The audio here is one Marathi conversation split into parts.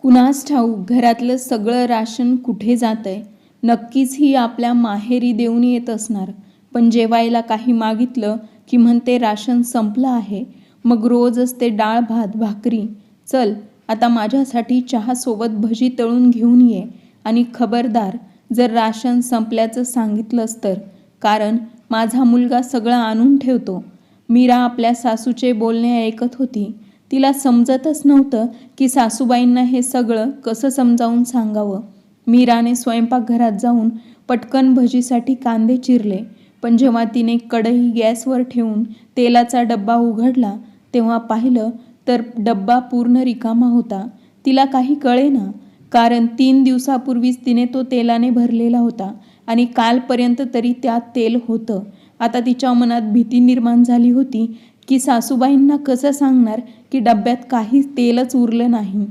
कुणास ठाऊक घरातलं सगळं राशन कुठे जातंय. नक्कीच ही आपल्या माहेरी देऊन येत असणार. पण जेवायला काही मागितलं की म्हणते राशन संपलं आहे. मग रोज असते डाळ भात भाकरी. चल आता माझ्यासाठी चहासोबत भजी तळून घेऊन ये. आणि खबरदार जर राशन संपल्याचं सांगितलंस तर, कारण माझा मुलगा सगळं आणून ठेवतो. मीरा आपल्या सासूचे बोलणे ऐकत होती. तिला समजतच नव्हतं की सासूबाईंना हे सगळं कसं समजावून सांगावं. मीराने स्वयंपाकघरात जाऊन पटकन भजीसाठी कांदे चिरले. पण जेव्हा तिने कढई गॅसवर ठेवून तेलाचा डब्बा उघडला तेव्हा पाहिलं तर डब्बा पूर्ण रिकामा होता. तिला काही कळेना, कारण 3 दिवसापूर्वीच तिने तो तेलाने भरलेला होता आणि कालपर्यंत तरी त्यात तेल होतं. आता तिच्या मनात भीती निर्माण झाली होती की सासूबाईंना कसं सांगणार की डब्यात काही तेलच उरलं नाही.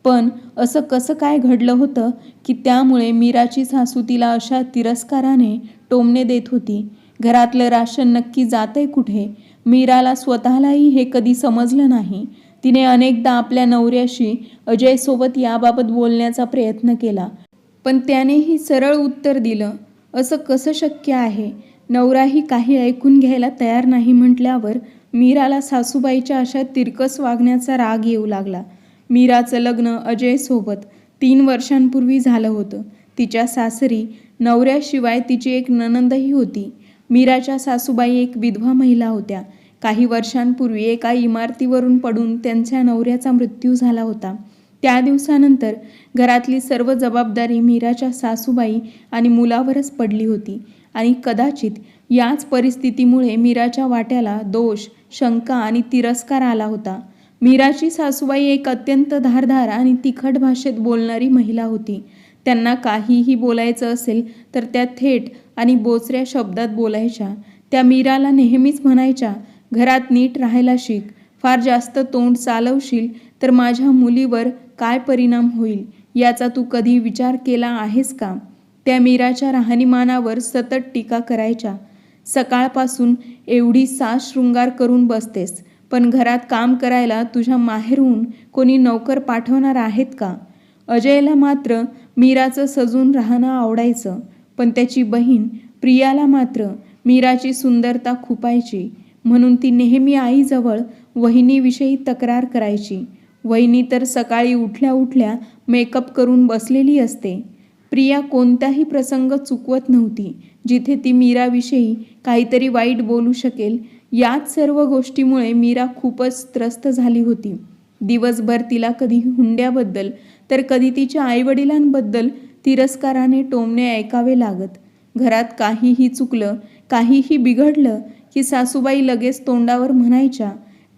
पण असं कसं काय घडलं होतं की त्यामुळे मीराची सासू तिला अशा तिरस्काराने टोमणे देत होती. घरातलं राशन नक्की जातंय कुठे? मीराला स्वतःलाही हे कधी समजलं नाही. तिने अनेकदा आपल्या नवऱ्याशी अजयसोबत याबाबत बोलण्याचा प्रयत्न केला, पण त्यानेही सरळ उत्तर दिलं. असं कसं शक्य आहे? नवराही काही ऐकून घ्यायला तयार नाही म्हटल्यावर मीराला सासूबाईच्या अशा तिरकस वागण्याचा राग येऊ लागला. मीराचं लग्न अजयसोबत 3 वर्षांपूर्वी झालं होतं. तिच्या सासरी नवऱ्याशिवाय तिची एक नणंदही होती. मीराच्या सासूबाई एक विधवा महिला होत्या. काही वर्षांपूर्वी एका इमारतीवरून पडून त्यांच्या नवऱ्याचा मृत्यू झाला होता. त्या दिवसानंतर घरातली सर्व जबाबदारी मीराच्या सासूबाई आणि मुलावरच पडली होती आणि कदाचित याच परिस्थितीमुळे मीराच्या वाट्याला दोष, शंका आणि तिरस्कार आला होता. मीराची सासूबाई एक अत्यंत धारदार आणि तिखट भाषेत बोलणारी महिला होती. त्यांना काहीही बोलायचं असेल तर त्या थेट आणि बोचऱ्या शब्दात बोलायच्या. त्या मीराला नेहमीच म्हणायच्या, घरात नीट राहायला शिक. फार जास्त तोंड चालवशील तर माझ्या मुलीवर काय परिणाम होईल याचा तू कधी विचार केला आहेस का? त्या मीराच्या राहणीमानावर सतत टीका करायच्या. सकाळपासून एवढी साज शृंगार करून बसतेस, पण घरात काम करायला तुझ्या माहेरहून कोणी नोकर पाठवणार आहेत का? अजयला मात्र मीराचं सजून राहणं आवडायचं, पण त्याची बहीण प्रियाला मात्र मीराची सुंदरता खुपायची. म्हणून ती नेहमी आईजवळ वहिनीविषयी तक्रार करायची. वहिनी तर सकाळी उठल्या उठल्या मेकअप करून बसलेली असते. प्रिया कोणताही प्रसंग चुकवत नव्हती जिथे ती मीराविषयी काहीतरी वाईट बोलू शकेल. याच सर्व गोष्टीमुळे मीरा खूपच त्रस्त झाली होती. दिवसभर तिला कधी हुंड्याबद्दल तर कधी तिच्या आईवडिलांबद्दल तिरस्काराने टोमणे ऐकावे लागत. घरात काहीही चुकलं, काहीही बिघडलं की सासूबाई लगेच तोंडावर म्हणायच्या,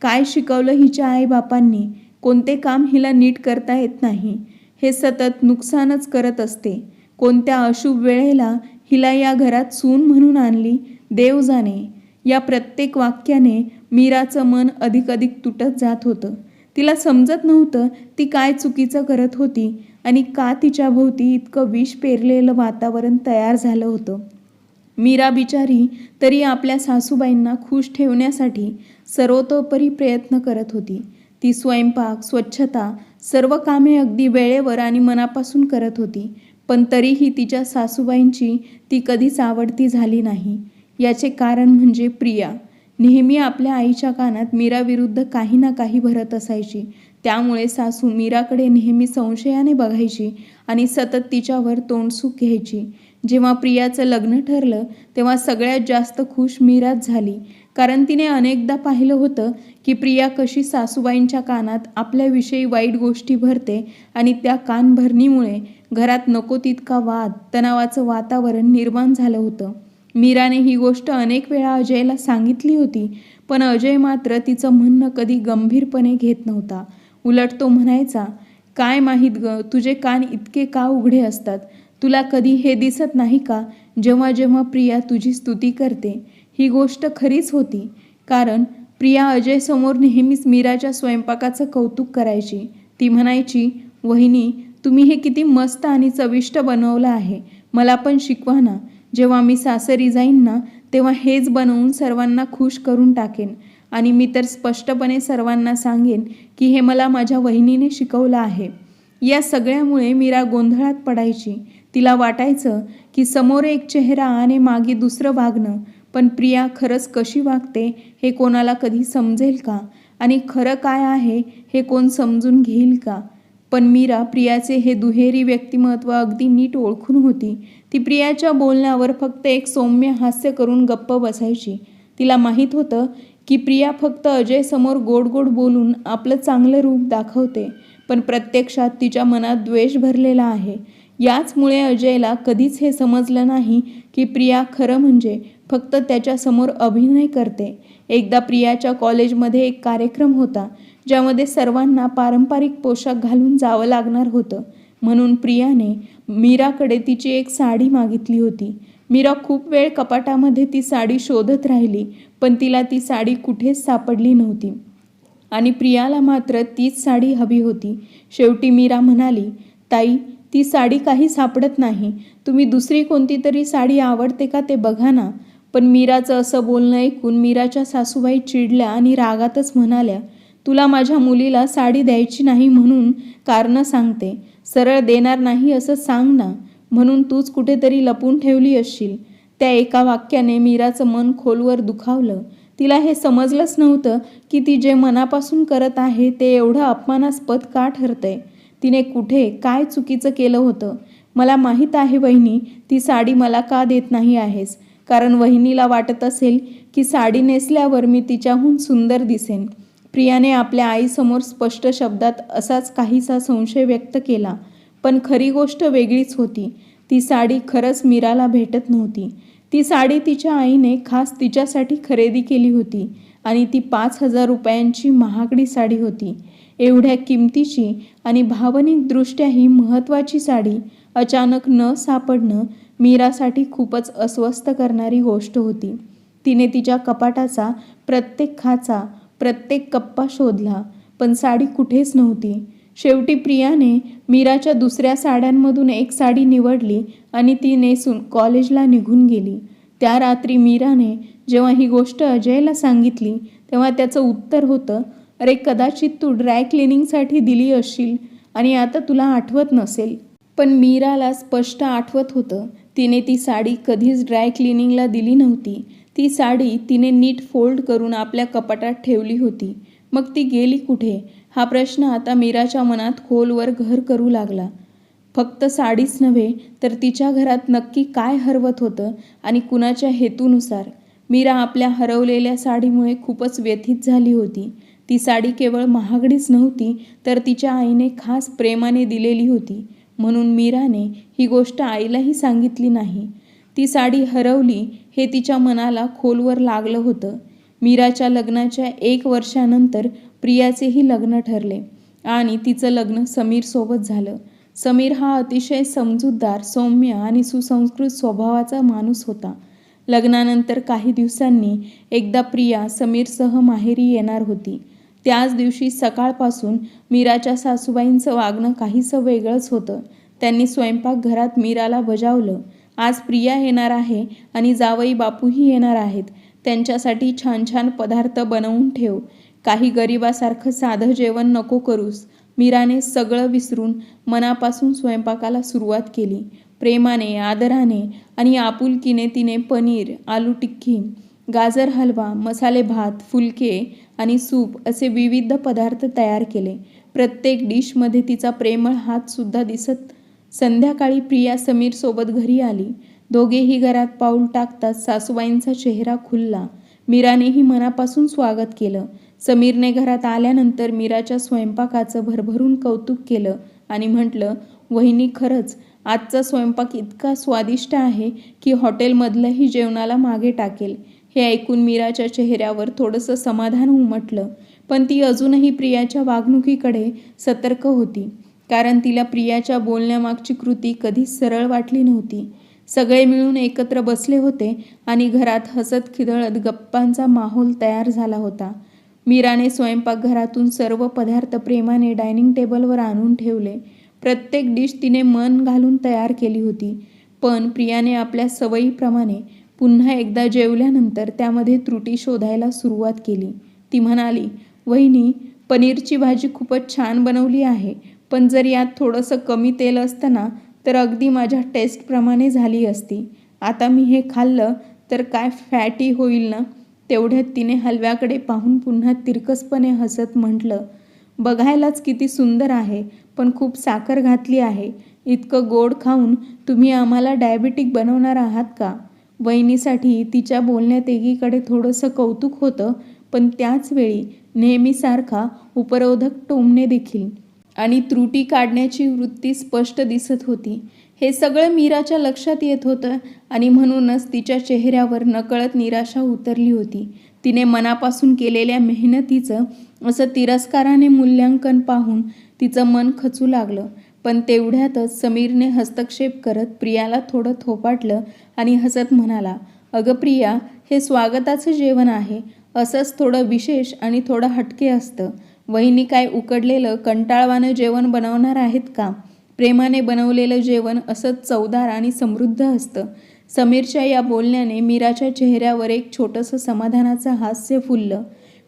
काय शिकवलं हिच्या आईबापांनी? कोणते काम हिला नीट करता येत नाही? हे सतत नुकसानच करत असते. कोणत्या अशुभ वेळेला हिला या घरात सून म्हणून आणली, देव जाणे. या प्रत्येक वाक्याने मीराचं मन अधिक तुटत जात होतं. तिला समजत नव्हतं ती काय चुकीचं करत होती आणि का तिच्याभोवती इतकं विष पेरलेलं वातावरण तयार झालं होतं. मीरा बिचारी तरी आपल्या सासूबाईंना खुश ठेवण्यासाठी सर्वतोपरी प्रयत्न करत होती. ती स्वयंपाक, स्वच्छता, सर्व कामे अगदी वेळेवर आणि मनापासून करत होती. पण तरीही तिच्या सासूबाईंची ती कधीच आवडती झाली नाही. याचे कारण म्हणजे प्रिया. नेहमी आपल्या आईच्या कानात मीराविरुद्ध काही ना काही भरत असायची. त्यामुळे सासू मीराकडे नेहमी संशयाने बघायची आणि सतत तिच्यावर तोंडसुख घ्यायची. जेव्हा प्रियाचं लग्न ठरलं तेव्हा सगळ्यात जास्त खुश मीराच झाली, कारण तिने अनेकदा पाहिलं होतं की प्रिया कशी सासूबाईंच्या कानात आपल्याविषयी वाईट गोष्टी भरते आणि त्या कानभरणीमुळे घरात नको तितका वाद, तणावाचं वातावरण निर्माण झालं होतं. मीराने ही गोष्ट अनेक वेळा अजयला सांगितली होती, पण अजय मात्र तिचं म्हणणं कधी गंभीरपणे घेत नव्हता. उलट तो म्हणायचा, काय माहीत ग, तुझे कान इतके का उघडे असतात? तुला कधी हे दिसत नाही का, जेव्हा जेव्हा प्रिया तुझी स्तुती करते? ही गोष्ट खरीच होती, कारण प्रिया अजयसमोर नेहमीच मीराच्या स्वयंपाकाचं कौतुक करायची. ती म्हणायची, वहिनी तुम्ही हे किती मस्त आणि चविष्ट बनवलं आहे, मला पण शिकवा ना. जेव्हा मी सासरी जाईन ना तेव्हा हेच बनवून सर्वांना खुश करून टाकेन आणि मी तर स्पष्टपणे सर्वांना सांगेन की हे मला माझ्या वहिनीने शिकवलं आहे. या सगळ्यामुळे मीरा गोंधळात पडायची. तिला वाटायचं की समोर एक चेहरा आणि मागे दुसरं वागणं, पण प्रिया खरंच कशी वागते हे कोणाला कधी समजेल का? आणि खरं काय आहे हे कोण समजून घेईल का? पण मीरा प्रियाचे हे दुहेरी व्यक्तिमत्व अगदी नीट ओळखून होती. ती प्रियाच्या बोलण्यावर फक्त एक सौम्य हास्य करून गप्प बसायची. तिला माहीत होतं की प्रिया फक्त अजयसमोर गोड गोड बोलून आपलं चांगलं रूप दाखवते, पण प्रत्यक्षात तिच्या मनात द्वेष भरलेला आहे. याचमुळे अजयला कधीच हे समजलं नाही की प्रिया खरं म्हणजे फक्त त्याच्यासमोर अभिनय करते. एकदा प्रियाच्या कॉलेजमध्ये एक कार्यक्रम होता, ज्यामध्ये सर्वांना पारंपरिक पोशाख घालून जावं लागणार होतं. म्हणून प्रियाने मीराकडे तिची एक साडी मागितली होती. मीरा खूप वेळ कपाटामध्ये ती साडी शोधत राहिली, पण तिला ती साडी कुठेच सापडली नव्हती आणि प्रियाला मात्र तीच साडी हवी होती. शेवटी मीरा म्हणाली, ताई, ती साडी काही सापडत नाही. तुम्ही दुसरी कोणती तरी साडी आवडते का ते बघा ना. पण मीराचं असं बोलणं ऐकून मीराच्या सासूबाई चिडल्या आणि रागातच म्हणाल्या, तुला माझ्या मुलीला साडी द्यायची नाही म्हणून कारणं सांगते. सरळ देणार नाही असं सांग ना. म्हणून तूच कुठेतरी लपून ठेवली असशील. त्या एका वाक्याने मीराचं मन खोलवर दुखावलं. तिला हे समजलंच नव्हतं की ती जे मनापासून करत आहे ते एवढं अपमानास्पद का ठरतंय. तिने कुठे काय चुकीचं केलं होतं? मला माहीत आहे वहिनी, ती साडी मला का देत नाही आहेस. कारण वहिनीला वाटत असेल की साडी नेसल्यावर मी तिच्याहून सुंदर दिसेन. प्रियाने आपल्या आईसमोर स्पष्ट शब्दात असाच काहीसा संशय व्यक्त केला. पण खरी गोष्ट वेगळीच होती. ती साडी खरंच मीराला भेटत नव्हती. ती साडी तिच्या आईने खास तिच्यासाठी खरेदी केली होती आणि ती 5,000 रुपयांची महागडी साडी होती. एवढ्या किमतीची आणि भावनिकदृष्ट्याही महत्त्वाची साडी अचानक न सापडणं मीरासाठी खूपच अस्वस्थ करणारी गोष्ट होती. तिने तिच्या कपाटाचा प्रत्येक खाचा, प्रत्येक कप्पा शोधला, पण साडी कुठेच नव्हती. शेवटी प्रियाने मीराच्या दुसऱ्या साड्यांमधून एक साडी निवडली आणि ती नेसून कॉलेजला निघून गेली. त्या रात्री मीराने जेव्हा ही गोष्ट अजयला सांगितली, तेव्हा त्याचं उत्तर होतं, अरे कदाचित तू ड्राय क्लिनिंगसाठी दिली असशील आणि आता तुला आठवत नसेल. पण मीराला स्पष्ट आठवत होतं. तिने ती साडी कधीच ड्राय क्लिनिंगला दिली नव्हती. ती साडी तिने नीट फोल्ड करून आपल्या कपाटात ठेवली होती. मग ती गेली कुठे? हा प्रश्न आता मीराच्या मनात खोलवर घर करू लागला. फक्त साडीच नव्हे तर तिच्या घरात नक्की काय हरवत होतं आणि कुणाच्या हेतूनुसार? मीरा आपल्या हरवलेल्या साडीमुळे खूपच व्यथित झाली होती. ती साडी केवळ महागडीच नव्हती तर तिच्या आईने खास प्रेमाने दिलेली होती. म्हणून मीराने ही गोष्ट आईलाही सांगितली नाही. ती साडी हरवली हे तिच्या मनाला खोलवर लागलं होतं. मीराच्या लग्नाच्या 1 वर्षानंतर प्रियाचेही लग्न ठरले आणि तिचं लग्न समीरसोबत झालं. समीर हा अतिशय समजूतदार, सौम्य आणि सुसंस्कृत स्वभावाचा माणूस होता. लग्नानंतर काही दिवसांनी एकदा प्रिया समीरसह माहेरी येणार होती. त्याच दिवशी सकाळपासून मीराच्या सासूबाईंचं वागणं काहीसं वेगळंच होतं. त्यांनी स्वयंपाकघरात मीराला बजावलं, आज प्रिया येणार आहे आणि जावई बापूही येणार आहेत. त्यांच्यासाठी छान छान पदार्थ बनवून ठेव. काही गरिबासारखं साधं जेवण नको करूस. मीराने सगळं विसरून मनापासून स्वयंपाकाला सुरुवात केली. प्रेमाने, आदराने आणि आपुलकीने तिने पनीर, आलू टिक्की, गाजर हलवा, मसाले भात, फुलके आणि सूप असे विविध पदार्थ तयार केले. प्रत्येक डिशमध्ये तिचा प्रेमळ हातसुद्धा दिसत. संध्याकाळी प्रिया समीरसोबत घरी आली. दोघेही घरात पाऊल टाकताच सासूबाईंचा चेहरा खुलला. मीरानेही मनापासून स्वागत केलं. समीरने घरात आल्यानंतर मीराच्या स्वयंपाकाचं भरभरून कौतुक केलं आणि म्हटलं, वहिनी खरंच आजचा स्वयंपाक इतका स्वादिष्ट आहे की हॉटेलमधलंही जेवणाला मागे टाकेल. हे ऐकून मीराच्या चेहऱ्यावर थोडंसं समाधान उमटलं, पण ती अजूनही प्रियाच्या वागणुकीकडे सतर्क होती. कारण तिला प्रियाच्या बोलण्यामागची कृती कधीच सरळ वाटली नव्हती. सगळे मिळून एकत्र बसले होते आणि घरात हसत खिदळत गप्पांचा माहोल तयार झाला होता. मीराने स्वयंपाकघरातून सर्व पदार्थ प्रेमाने डायनिंग टेबलवर आणून ठेवले. प्रत्येक डिश तिने मन घालून तयार केली होती. पण प्रियाने आपल्या सवयीप्रमाणे पुन्हा एकदा जेवल्यानंतर त्यामध्ये त्रुटी शोधायला सुरुवात केली. ती म्हणाली, वहिनी, पनीरची भाजी खूपच छान बनवली आहे, पण जर यात थोडंसं कमी तेल असतं ना तर अगदी माझ्या टेस्टप्रमाणे झाली असती. आता मी हे खाल्लं तर काय फॅटी होईल ना. तेवढ्यात तिने हलव्याकडे पाहून पुन्हा तिरकसपणे हसत म्हटलं, बघायलाच किती सुंदर आहे, पण खूप साखर घातली आहे. इतकं गोड खाऊन तुम्ही आम्हाला डायबेटिक बनवणार आहात का? वहिनीसाठी तिच्या बोलण्यात एकीकडे थोडंसं कौतुक होतं, पण त्याचवेळी नेहमीसारखा उपरोधक टोमणे देखील आणि त्रुटी काढण्याची वृत्ती स्पष्ट दिसत होती. हे सगळं मीराच्या लक्षात येत होतं आणि म्हणूनच तिच्या चेहऱ्यावर नकळत निराशा उतरली होती. तिने मनापासून केलेल्या मेहनतीचं असं तिरस्काराने मूल्यांकन पाहून तिचं मन खचू लागलं. पण तेवढ्यातच समीरने हस्तक्षेप करत प्रियाला थोडं थोपाटलं आणि हसत म्हणाला, अगं प्रिया, हे स्वागताचं जेवण आहे. असंच थोडं विशेष आणि थोडं हटके असतं. वहिनी काय उकडलेलं कंटाळवाणं जेवण बनवणार आहेत का? प्रेमाने बनवलेलं जेवण असंच चवदार आणि समृद्ध असतं. समीरच्या या बोलण्याने मीराच्या चेहऱ्यावर एक छोटंसं समाधानाचं हास्य फुललं.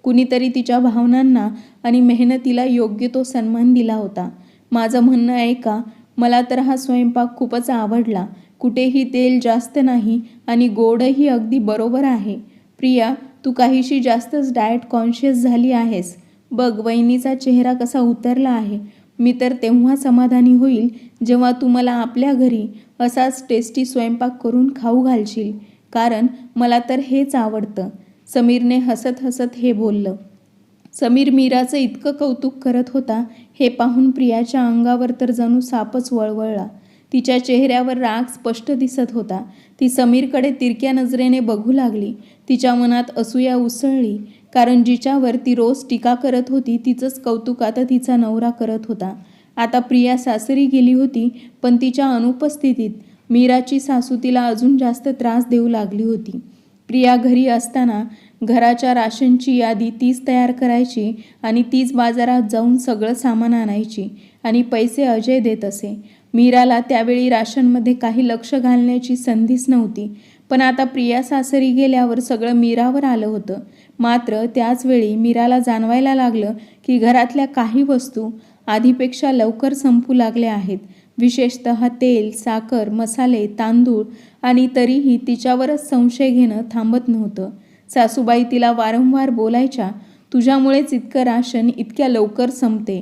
कुणीतरी तिच्या भावनांना आणि मेहनतीला योग्य तो सन्मान दिला होता. माझं म्हणणं आहे का? मला तर हा स्वयंपाक खूपच आवडला. कुठेही तेल जास्त नाही आणि गोडही अगदी बरोबर आहे. प्रिया, तू काहीशी जास्तच डाएट कॉन्शियस झाली आहेस. बघ, वहिनीचा चेहरा कसा उतरला आहे. मी तर तेव्हा समाधानी होईल जेव्हा तू मला आपल्या घरी असाच टेस्टी स्वयंपाक करून खाऊ घालशील, कारण मला तर हेच आवडतं. समीरने हसत हसत हे बोललं. समीर मीराचं इतकं कौतुक करत होता हे पाहून प्रियाच्या अंगावर तर जणू सापच वळवळला. तिच्या चेहऱ्यावर राग स्पष्ट दिसत होता. ती समीरकडे तिरक्या नजरेने बघू लागली. तिच्या मनात असूया उसळली, कारण जिच्यावर ती रोज टीका करत होती तिचंच कौतुक आता तिचा नवरा करत होता. आता प्रिया सासरी गेली होती, पण तिच्या अनुपस्थितीत मीराची सासू तिला अजून जास्त त्रास देऊ लागली होती. प्रिया घरी असताना घराच्या राशनची यादी तीच तयार करायची आणि तीच बाजारात जाऊन सगळं सामान आणायची आणि पैसे अजय देत असे. मीराला त्यावेळी राशनमध्ये काही लक्ष घालण्याची संधीच नव्हती. पण आता प्रिया सासरी गेल्यावर सगळं मीरावर आलं होतं. मात्र त्याचवेळी मीराला जाणवायला लागलं की घरातल्या काही वस्तू आधीपेक्षा लवकर संपू लागल्या आहेत. विशेषतः तेल, साखर, मसाले, तांदूळ, आणि तरीही तिच्यावरच संशय घेणं थांबत नव्हतं. सासूबाई तिला वारंवार बोलायच्या, तुझ्यामुळेच इतकं राशन इतक्या लवकर संपते.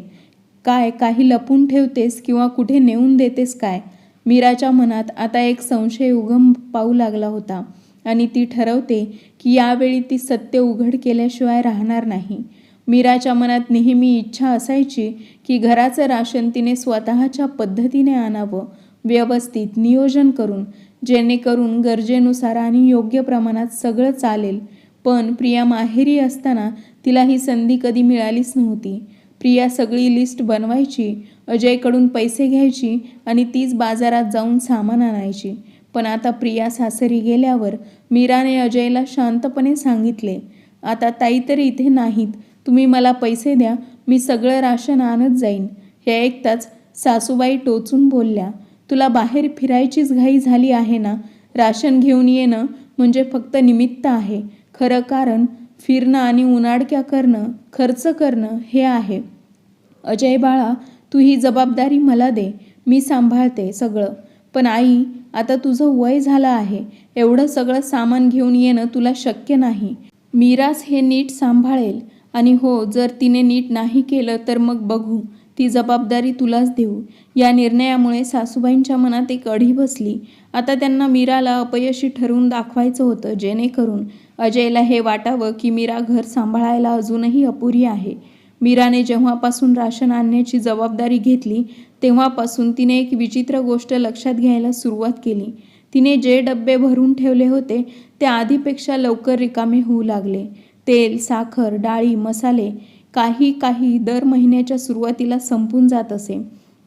काय काही लपून ठेवतेस किंवा कुठे नेऊन देतेस काय? मीराच्या मनात आता एक संशय उगम पावू लागला होता आणि ती ठरवते की यावेळी ती सत्य उघड केल्याशिवाय राहणार नाही. मीराच्या मनात नेहमी इच्छा असायची की घराचं राशन तिने स्वतःच्या पद्धतीने आणावं, व्यवस्थित नियोजन करून, जेणेकरून गरजेनुसार आणि योग्य प्रमाणात सगळं चालेल. पण प्रिया माहेरी असताना तिला ही संधी कधी मिळालीच नव्हती. प्रिया सगळी लिस्ट बनवायची, अजयकडून पैसे घ्यायची आणि तीच बाजारात जाऊन सामान आणायची. पण आता प्रिया सासरी गेल्यावर मीराने अजयला शांतपणे सांगितले, आता ताई तरी इथे नाहीत, तुम्ही मला पैसे द्या, मी सगळं राशन आणत जाईन. हे ऐकताच सासूबाई टोचून बोलल्या, तुला बाहेर फिरायचीच घाई झाली आहे ना? राशन घेऊन येणं म्हणजे फक्त निमित्त आहे. खरं कारण फिरणं आणि उनाडक्या करणं, खर्च करणं हे आहे. अजय बाळा, तू ही जबाबदारी मला दे, मी सांभाळते सगळं. पण आई, आता तुझं वय झालं आहे, एवढं सगळं सामान घेऊन येणं तुला शक्य नाही. मीराच हे नीट सांभाळेल आणि हो, जर तिने नीट नाही केलं तर मग बघू, ती जबाबदारी तुलाच देऊ. या निर्णयामुळे सासूबाईंच्या मनात एक अढी बसली. आता त्यांना मीराला अपयशी ठरवून दाखवायचं होतं, जेणेकरून अजयला हे वाटावं की मीरा घर सांभाळायला अजूनही अपुरी आहे. मीराने जेव्हापासून राशन आणण्याची जबाबदारी घेतली तेव्हापासून तिने एक विचित्र गोष्ट लक्षात घ्यायला सुरुवात केली. तिने जे डब्बे भरून ठेवले होते ते आधीपेक्षा लवकर रिकामे होऊ लागले. तेल, साखर, डाळी, मसाले काही काही दर महिन्याच्या सुरुवातीला संपून जात असे.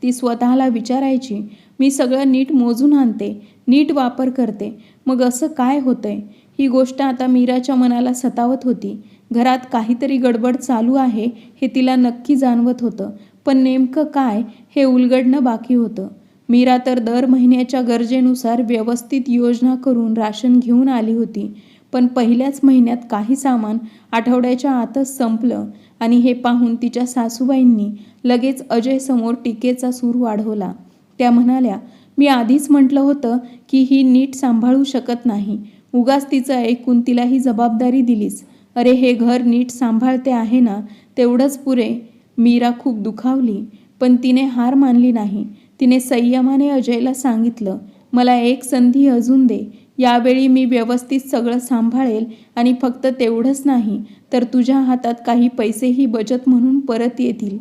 ती स्वतःला विचारायची, मी सगळं नीट मोजून आणते, नीट वापर करते, मग असं काय होतंय? ही गोष्ट आता मीराच्या मनाला सतावत होती. घरात काहीतरी गडबड चालू आहे हे तिला नक्की जाणवत होतं, पण नेमकं काय हे उलगडणं बाकी होतं. मीरा तर दर महिन्याच्या गरजेनुसार व्यवस्थित योजना करून राशन घेऊन आली होती, पण पहिल्याच महिन्यात काही सामान आठवड्याच्या आतच संपलं आणि हे पाहून तिच्या सासूबाईंनी लगेच अजयसमोर टीकेचा सूर वाढवला. त्या म्हणाल्या, मी आधीच म्हटलं होतं की ही नीट सांभाळू शकत नाही. उगाच तिचं ऐकून तिला ही जबाबदारी दिलीस. अरे हे घर नीट सांभाळते आहे ना, तेवढंच पुरे. मीरा खूप दुखावली, पण तिने हार मानली नाही. तिने संयमाने अजयला सांगितलं, मला एक संधी अजून दे. यावेळी मी व्यवस्थित सगळं सांभाळेल आणि फक्त तेवढंच नाही तर तुझ्या हातात काही पैसेही बचत म्हणून परत येतील.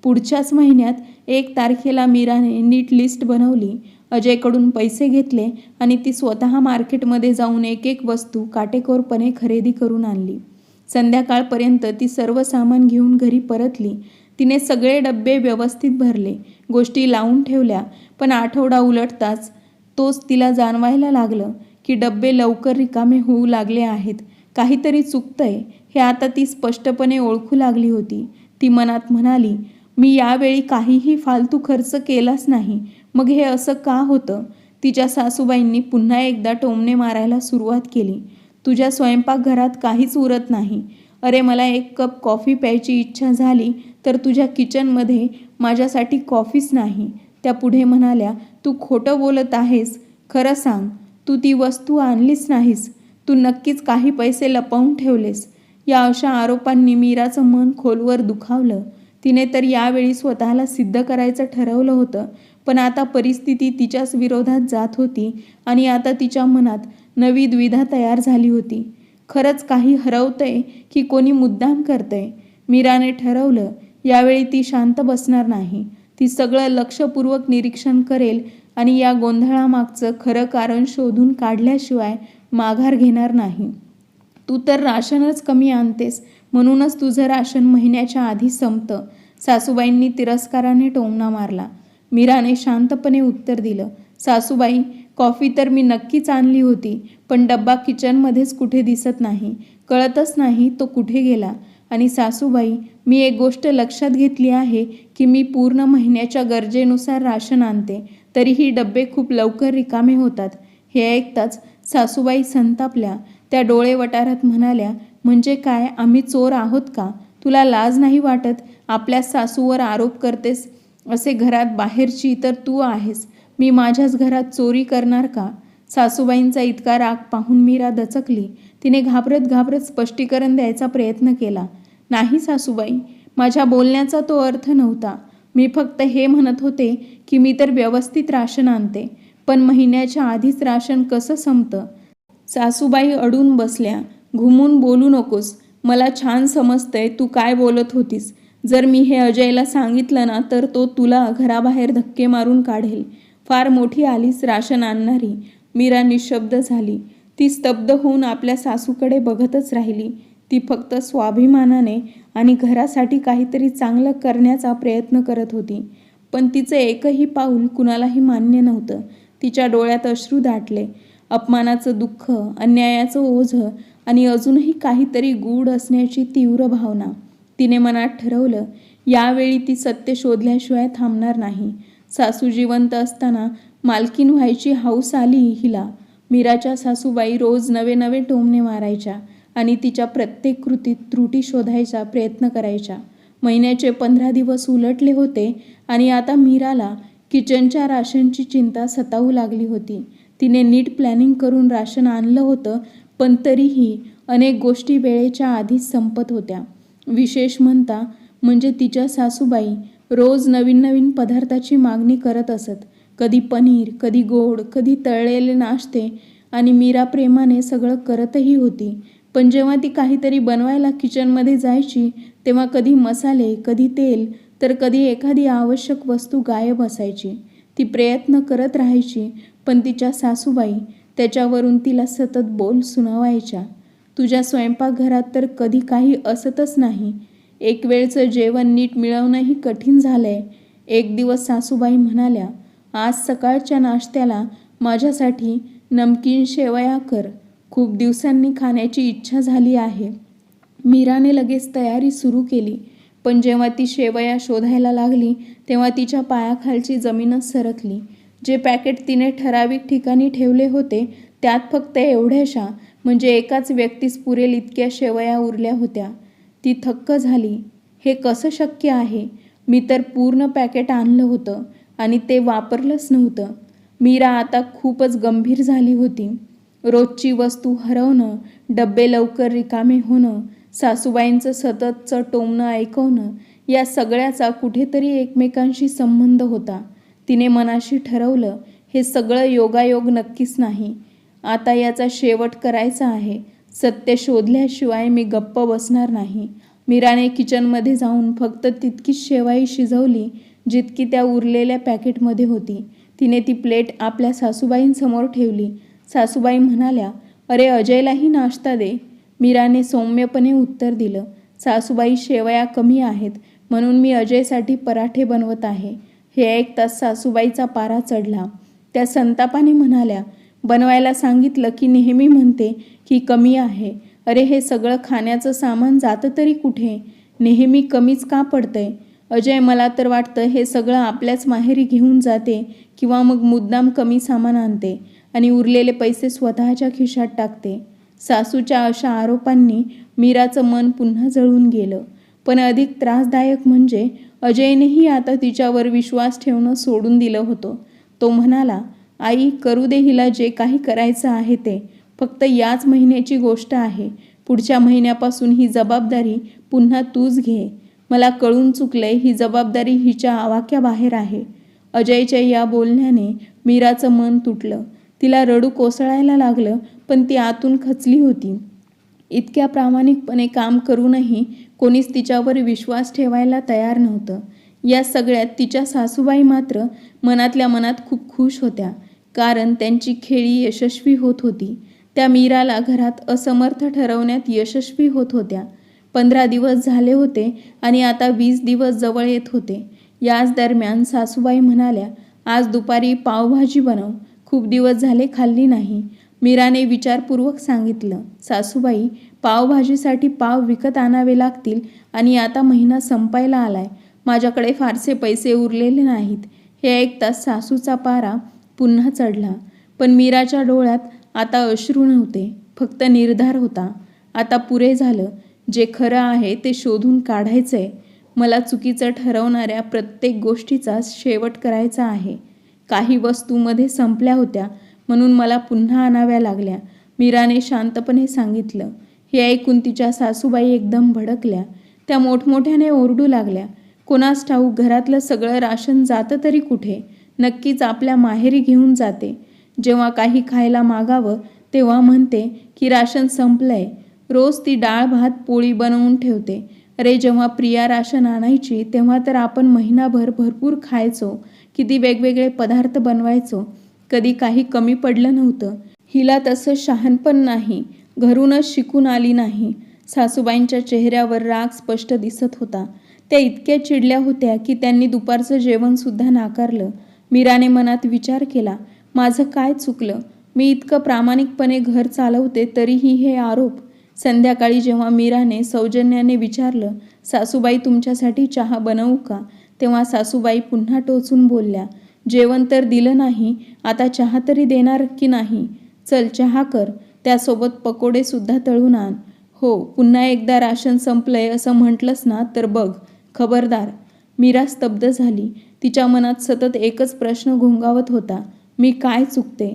पुढच्याच महिन्यात 1 तारखेला मीराने नीट लिस्ट बनवली. अजयकडून पैसे घेतले आणि ती स्वतः मार्केटमध्ये जाऊन एक एक वस्तू काटेकोरपणे खरेदी करून आणली. संध्याकाळपर्यंत ती सर्व सामान घेऊन घरी परतली. तिने सगळे डब्बे व्यवस्थित भरले, गोष्टी लावून ठेवल्या. पण आठवडा उलटताच तोच तिला जाणवायला लागलं की डब्बे लवकर रिकामे होऊ लागले आहेत. काहीतरी चुकतंय हे आता ती स्पष्टपणे ओळखू लागली होती. ती मनात म्हणाली, मी यावेळी काहीही फालतू खर्च केलाच नाही. मग हे असं का होतं? तिच्या सासूबाईंनी पुन्हा एकदा टोमणे मारायला सुरुवात केली. तुझ्या स्वयंपाकघरात काहीच उरत नाही. अरे मला 1 कप कॉफी प्यायची इच्छा झाली तर तुझ्या किचनमध्ये माझ्यासाठी कॉफीच नाही. त्या पुढे म्हणाल्या, तू खोटं बोलत आहेस. खरं सांग, तू ती वस्तू आणलीच नाहीस. तू नक्कीच काही पैसे लपवून ठेवलेस. या अशा आरोपांनी मीराचं मन खोलवर दुखावलं. तिने तर यावेळी स्वतःला सिद्ध करायचं ठरवलं होतं, पण आता परिस्थिती तिच्याच विरोधात जात होती आणि आता तिच्या मनात नवी द्विधा तयार झाली होती. खरंच काही हरवतंय की कोणी मुद्दाम करतंय? मीराने ठरवलं, यावेळी ती शांत बसणार नाही. ती सगळं लक्षपूर्वक निरीक्षण करेल आणि या गोंधळामागचं खरं कारण शोधून काढल्याशिवाय माघार घेणार नाही. तू तर राशनच कमी आणतेस, म्हणूनच तुझं राशन महिन्याच्या आधी संपतं. सासूबाईंनी तिरस्काराने टोमणा मारला. मीराने शांतपणे उत्तर दिलं, सासूबाई, कॉफी तर मी नक्कीच आणली होती, पण डब्बा किचनमध्येच कुठे दिसत नाही. कळतच नाही तो कुठे गेला. आणि सासूबाई, मी एक गोष्ट लक्षात घेतली आहे की मी पूर्ण महिन्याच्या गरजेनुसार राशन आणते, तरीही डब्बे खूप लवकर रिकामे होतात. हे ऐकताच सासूबाई संतापल्या. त्या डोळेवटारात म्हणाल्या, म्हणजे काय, आम्ही चोर आहोत का? तुला लाज नाही वाटत? आपल्या सासूवर आरोप करतेस. असे घरात बाहेरची तर तू आहेस. मी माझ्याच घरात चोरी करणार का? सासूबाईंचा इतका राग पाहून मीरा दचकली. तिने घाबरत घाबरत स्पष्टीकरण द्यायचा प्रयत्न केला. नाही सासूबाई, माझ्या बोलण्याचा तो अर्थ नव्हता. मी फक्त हे म्हणत होते की मी तर व्यवस्थित राशन आणते, पण महिन्याच्या आधीच राशन कसं संपतं? सासूबाई अडून बसल्या. घुमून बोलू नकोस. मला छान समजतंय तू काय बोलत होतीस. जर मी हे अजयला सांगितलं ना तर तो तुला घराबाहेर धक्के मारून काढेल. फार मोठी आलीस राशन आणणारी. मीरा निशब्द झाली. ती स्तब्ध होऊन आपल्या सासूकडे बघतच राहिली. ती फक्त स्वाभिमानाने आणि घरासाठी काहीतरी चांगलं करण्याचा प्रयत्न करत होती, पण तिचं एकही पाऊल कुणालाही मान्य नव्हतं. तिच्या डोळ्यात अश्रू दाटले. अपमानाचं दुःख, अन्यायाचं ओझं आणि अजूनही काहीतरी गूढ असण्याची तीव्र भावना. तिने मनात ठरवलं, यावेळी ती सत्य शोधल्याशिवाय थांबणार नाही. सासू जिवंत असताना मालकीण व्हायची हौस आली हिला. मीराच्या सासूबाई रोज नवे नवे टोमणे मारायच्या आणि तिच्या प्रत्येक कृतीत त्रुटी शोधायचा प्रयत्न करायच्या. महिन्याचे 15 दिवस उलटले होते आणि आता मीराला किचनच्या राशनची चिंता सतावू लागली होती. तिने नीट प्लॅनिंग करून राशन आणलं होतं, पण तरीही अनेक गोष्टी वेळेच्या आधीच संपत होत्या. विशेष म्हणजे तिच्या सासूबाई रोज नवीन नवीन पदार्थाची मागणी करत असत. कधी पनीर, कधी गोड, कधी तळलेले नाश्ते. आणि मीरा प्रेमाने सगळं करतही होती, पण जेव्हा ती काहीतरी बनवायला किचनमध्ये जायची तेव्हा कधी मसाले, कधी तेल, तर कधी एखादी आवश्यक वस्तू गायब असायची. ती प्रयत्न करत राहायची, पण तिच्या सासूबाई त्याच्यावरून तिला सतत बोल सुनावायच्या. तुझ्या स्वयंपाकघरात तर कधी काही असतच नाही. एक वेळचं जेवण नीट मिळवणंही कठीण झालंय. एक दिवस सासूबाई म्हणाल्या, आज सकाळच्या नाश्त्याला माझ्यासाठी नमकीन शेवया कर. खूप दिवसांनी खाण्याची इच्छा झाली आहे. मीराने लगेच तयारी सुरू केली, पण जेव्हा ती शेवया शोधायला लागली तेव्हा तिच्या पायाखालची जमीनच सरकली. जे पॅकेट तिने ठराविक ठिकाणी ठेवले होते त्यात फक्त एवढ्याशा म्हणजे एकाच व्यक्तीस पुरेल इतक्या शेवया उरल्या होत्या. ती थक्क झाली. हे कसं शक्य आहे? मी तर पूर्ण पॅकेट आणलं होतं आणि ते वापरलंच नव्हतं. मीरा आता खूपच गंभीर झाली होती. रोजची वस्तू हरवणं, डब्बे लवकर रिकामे होणं, सासूबाईंचं सततचं टोमणं ऐकवणं, या सगळ्याचा कुठेतरी एकमेकांशी संबंध होता. तिने मनाशी ठरवलं, हे सगळं योगायोग नक्कीच नाही. आता याचा शेवट करायचा आहे. सत्य शोधल्याशिवाय मी गप्प बसणार नाही. मीराने किचनमध्ये जाऊन फक्त तितकीच शेवाई शिजवली जितकी त्या उरलेल्या पॅकेटमध्ये होती. तिने ती प्लेट आपल्या सासूबाईंसमोर ठेवली. सासूबाई म्हणाल्या, अरे अजयलाही नाश्ता दे. मीराने सौम्यपणे उत्तर दिलं, सासूबाई शेवया कमी आहेत म्हणून मी अजयसाठी पराठे बनवत आहे. हे ऐकताच सासूबाईचा पारा चढला. त्या संतापाने म्हणाल्या, बनवायला सांगितलं की नेहमी म्हणते की कमी आहे. अरे हे सगळं खाण्याचं सामान जातं तरी कुठे? नेहमी कमीच का पडतंय? अजय, मला तर वाटतं हे सगळं आपल्याच माहेरी घेऊन जाते किंवा मग मुद्दाम कमी सामान आणते आणि उरलेले पैसे स्वतःच्या खिशात टाकते. सासूच्या अशा आरोपांनी मीराचं मन पुन्हा जळून गेलं. पण अधिक त्रासदायक म्हणजे अजयनेही आता तिच्यावर विश्वास ठेवणं सोडून दिलं होतं. तो म्हणाला, आई, करू दे हिला जे काही करायचं आहे ते. फक्त याच महिन्याची गोष्ट आहे. पुढच्या महिन्यापासून ही जबाबदारी पुन्हा तूच घे. मला कळून चुकलंय, ही जबाबदारी हिच्या आवाक्याबाहेर आहे. अजयच्या या बोलण्याने मीराचं मन तुटलं. तिला रडू कोसळायला लागलं, पण ती आतून खचली होती. इतक्या प्रामाणिकपणे काम करूनही कोणीच तिच्यावर विश्वास ठेवायला तयार नव्हतं. या सगळ्यात तिच्या सासूबाई मात्र मनातल्या मनात खूप खुश होत्या, कारण त्यांची खेळी यशस्वी होत होती. त्या मीराला घरात असमर्थ ठरवण्यात यशस्वी होत होत्या. 15 दिवस झाले होते आणि आता 20 दिवस जवळ येत होते. याच दरम्यान सासूबाई म्हणाल्या, आज दुपारी पावभाजी बनव. खूप दिवस झाले खाल्ली नाही. मीराने विचारपूर्वक सांगितलं, सासूबाई, पावभाजीसाठी पाव विकत आणावे लागतील आणि आता महिना संपायला आलाय. माझ्याकडे फारसे पैसे उरलेले नाहीत. हे ऐकताच सासूचा पारा पुन्हा चढला. पण मीराच्या डोळ्यात आता अश्रू नव्हते, फक्त निर्धार होता. आता पुरे झालं. जे खरं आहे ते शोधून काढायचंय. मला चुकीचं ठरवणाऱ्या प्रत्येक गोष्टीचा शेवट करायचा आहे. काही वस्तू मध्ये संपल्या होत्या म्हणून मला पुन्हा आणाव्या लागल्या, मीराने शांतपणे सांगितलं. हे ऐकून तिच्या सासूबाई एकदम भडकल्या. त्या मोठमोठ्याने ओरडू लागल्या, कोणास ठाऊक घरातलं सगळं राशन जातं तरी कुठे? नक्कीच आपल्या माहेरी घेऊन जाते. जेव्हा काही खायला मागावं तेव्हा म्हणते की राशन संपलंय. रोज ती डाळ भात पोळी बनवून ठेवते. अरे जेव्हा प्रिया राशन आणायची तेव्हा तर आपण महिनाभर भरपूर खायचो. किती वेगवेगळे पदार्थ बनवायचो. कधी काही कमी पडलं नव्हतं. हिला तसं शहाणपण नाही. घरूनच शिकून आली नाही. सासूबाईंच्या चेहऱ्यावर राग स्पष्ट दिसत होता. त्या इतक्या चिडल्या होत्या की त्यांनी दुपारचं जेवणसुद्धा नाकारलं. मीराने मनात विचार केला, माझं काय चुकलं? मी इतकं प्रामाणिकपणे घर चालवते तरीही हे आरोप. संध्याकाळी जेव्हा मीराने सौजन्याने विचारलं, सासूबाई तुमच्यासाठी चहा बनवू का? तेव्हा सासूबाई पुन्हा टोचून बोलल्या, जेवण तर दिलं नाही, आता चहा तरी देणार की नाही? चल चहा कर, त्यासोबत पकोडे सुद्धा तळून आण. हो, पुन्हा एकदा राशन संपलंय असं म्हटलंस ना तर बघ, खबरदार. मीरा स्तब्ध झाली. तिच्या मनात सतत एकच प्रश्न घोंगावत होता, मी काय चुकते?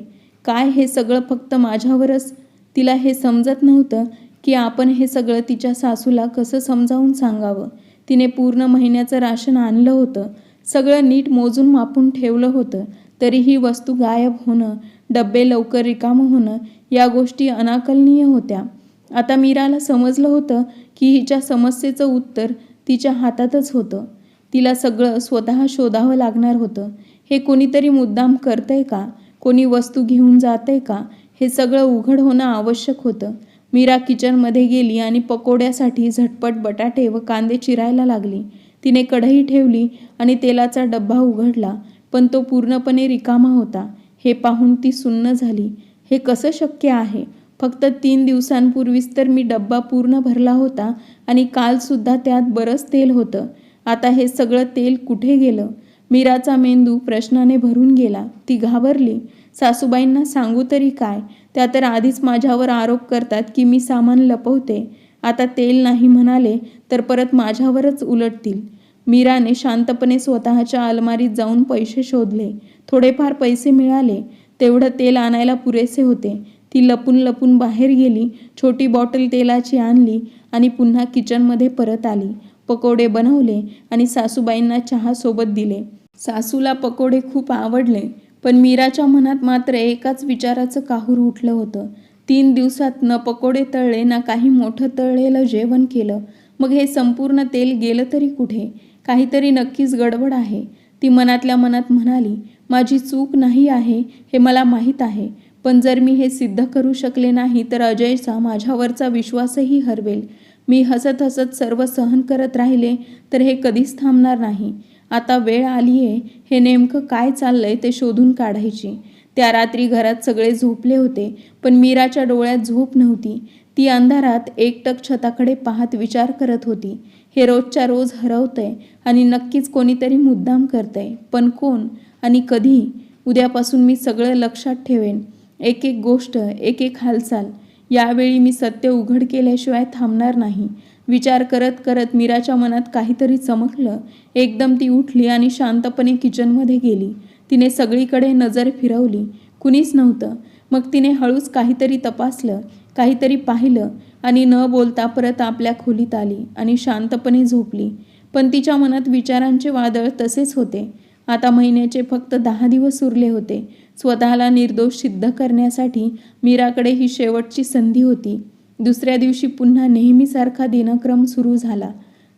काय हे सगळं फक्त माझ्यावरच? तिला हे समजत नव्हतं की आपण हे सगळं तिच्या सासूला कसं समजावून सांगावं. तिने पूर्ण महिन्याचं राशन आणलं होतं. सगळं नीट मोजून मापून ठेवलं होतं. तरीही वस्तू गायब होणं, डब्बे लवकर रिकामं होणं या गोष्टी अनाकलनीय होत्या. आता मीराला समजलं होतं की हिच्या समस्येचं उत्तर तिच्या हातातच होतं. तिला सगळं स्वतः शोधावं लागणार होतं. हे कोणीतरी मुद्दाम करतंय का? कोणी वस्तू घेऊन जातंय का? हे सगळं उघड होणं आवश्यक होतं. मीरा किचनमध्ये गेली आणि पकोड्यासाठी झटपट बटाटे व कांदे चिरायला लागली. तिने कढई ठेवली आणि तेलाचा डब्बा उघडला, पण तो पूर्णपणे रिकामा होता. हे पाहून ती सुन्न झाली. हे कसं शक्य आहे? फक्त 3 दिवसांपूर्वीच तर मी डब्बा पूर्ण भरला होता आणि कालसुद्धा त्यात बरंच तेल होतं. आता हे सगळं तेल कुठे गेलं? मीराचा मेंदू प्रश्नाने भरून गेला. ती घाबरली. सासूबाईंना सांगू तरी काय? त्या तर आधीच माझ्यावर आरोप करतात की मी सामान लपवते. आता तेल नाही म्हणाले तर परत माझ्यावरच उलटतील. मीराने शांतपणे स्वतःच्या अलमारीत जाऊन पैसे शोधले. थोडेफार पैसे मिळाले. तेवढं तेल आणायला पुरेसे होते. ती लपून लपून बाहेर गेली. छोटी बॉटल तेलाची आणली आणि पुन्हा किचनमध्ये परत आली. पकोडे बनवले आणि सासूबाईंना चहासोबत दिले. सासूला पकोडे खूप आवडले. पण मीराच्या मनात मात्र एकाच विचाराचं काहूर उठलं होतं. 3 दिवसात न पकोडे तळले ना काही मोठं तळलेलं जेवण केलं. मग हे संपूर्ण तेल गेलं तरी कुठे? काहीतरी नक्कीच गडबड आहे. ती मनातल्या मनात म्हणाली, माझी चूक नाही आहे हे मला माहीत आहे. पण जर मी हे सिद्ध करू शकले नाही तर अजयचा माझ्यावरचा विश्वासही हरवेल. मी हसत हसत सर्व सहन करत राहिले तर हे कधीच थांबणार नाही. आता वेळ आली आहे हे नेमकं काय चाललंय ते शोधून काढायची. त्या रात्री घरात सगळे झोपले होते पण मीराच्या डोळ्यात झोप नव्हती. ती अंधारात एकटक छताकडे पाहत विचार करत होती. हे रोजच्या रोज हरवतंय आणि नक्कीच कोणीतरी मुद्दाम करतंय. पण कोण आणि कधी? उद्यापासून मी सगळं लक्षात ठेवेन. एक एक गोष्ट, एक एक हालचाल. यावेळी मी सत्य उघड केल्याशिवाय थांबणार नाही. विचार करत करत मीराच्या मनात काहीतरी चमकलं. एकदम ती उठली आणि शांतपणे किचनमध्ये गेली. तिने सगळीकडे नजर फिरवली. कुणीच नव्हतं. मग तिने हळूच काहीतरी तपासलं, काहीतरी पाहिलं आणि न बोलता परत आपल्या खोलीत आली आणि शांतपणे झोपली. पण तिच्या मनात विचारांचे वादळ तसेच होते. आता महिन्याचे फक्त 10 दिवस उरले होते. स्वतःला निर्दोष सिद्ध करण्यासाठी मीराकडे ही शेवटची संधी होती. दुसऱ्या दिवशी पुन्हा नेहमीसारखा दिनक्रम सुरू झाला.